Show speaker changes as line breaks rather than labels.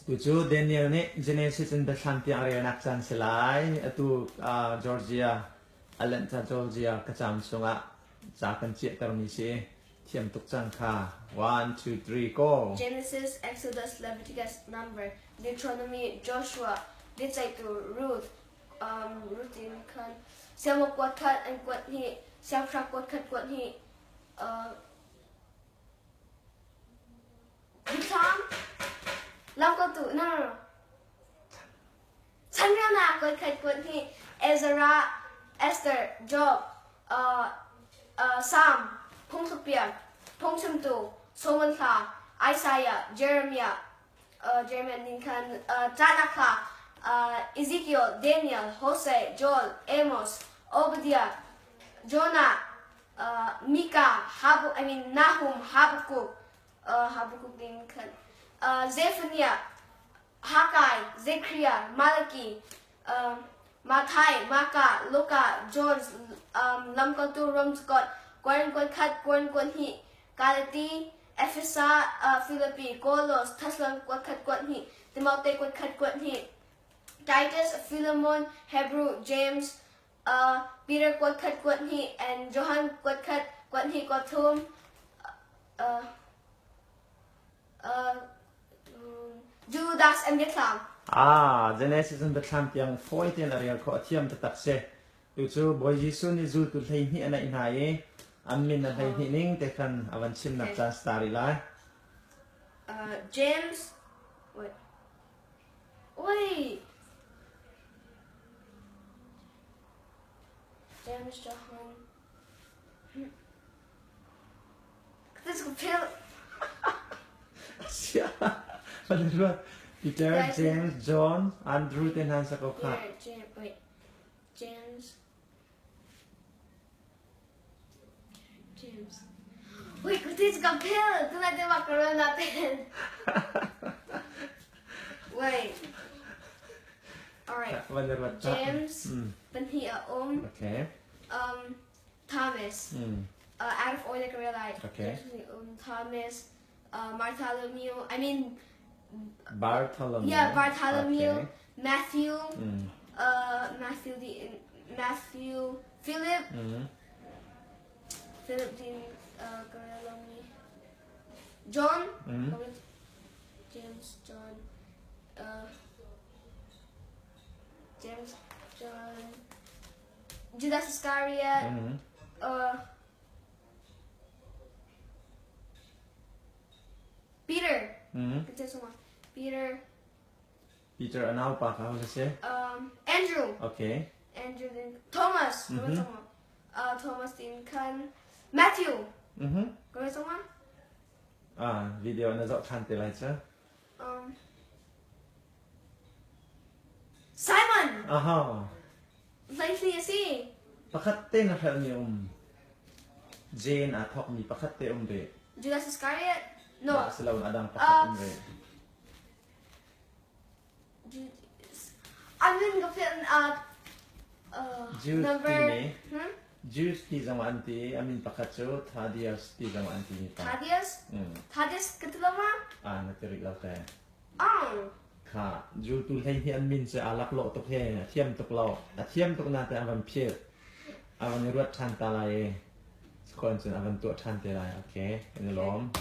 Tuju Daniel ni Genesis in the tiang relnak chan selai atu Georgia Atlanta Georgia kacham sunga jakan chiat termisi tiam tuk chang kha 1 2 3 go
Genesis, Exodus, Leviticus, Number, Deuteronomy, Joshua, Ruth, Ruth in Khun, Siamo quat kat and quat he, Siam shak quat kat quat he, Biathlam, Lam go to no. Chan relnak quat kat quat he, Ezra, Esther, Job, Psalm, Phung Thupia, Phung Simtu, Soman Kha, Isaiah, Jeremiah, Ninkan, Tanakha, Ezekiel, Daniel, Hosea, Joel, Amos, Obadiah, Jonah, Micah, Nahum, Habakkuk, Ninkan, Zephaniah, Haggai, Zechariah, Malachi, Matthai, Micah, Luka, John, Lamkatu, Ramscott, Gwen Kat, Gwen He, Galati, Ephesus, Philippi, Golos, Tesla, Kat, He, Timothy, Kat, He, Titus, Philemon, Hebrew, James, Peter, Kat, He, and Johann, Kat, He, Gotum, Judas, and Biathlam.
Genesis in the tiang 14 area cathiam the taxe Tuju boy Jisu ni zu tu thei ni ana inai amin na thei hniang te khan awan sim na chan stari lai
James, wait. James, Johann. This is pill.
Peter, James, John, Andrew, then Hansa Koka.
James. Wait, this is a pill. Do not do macaroni. Wait. Alright. James, Benhia
Okay.
Thomas. Out of order, realize.
Okay.
Thomas, Bartholomew.
Bartholomew.
Yeah, Bartholomew.
Okay.
Matthew. Matthew. Philip. Philip din John. James, John. James, John. Judas Iscariot. Peter. Peter.
Peter and Alpa, how to say?
Andrew.
Okay.
Andrew then Thomas. Thomas then Matthew.
Video na dot khan te lai cha.
Simon. Nicely you see.
Pakhat te na khal ni Jane a tukmi pakhat te be.
Judas Iscariot. No.
Silaw Adam pakhat be.
I'm going to fit number.
Juice ti jang anti pakatso Thaddeus ti jang anti ni pa.
Thaddeus? Thaddeus ketulama?
Natirik la ka. Kha ju tu hei hi min se alak lo tok he thiam tok lo thiam tok na te avan phie avan ruat than ta lai kon chen avan tu than te lai okay ni lom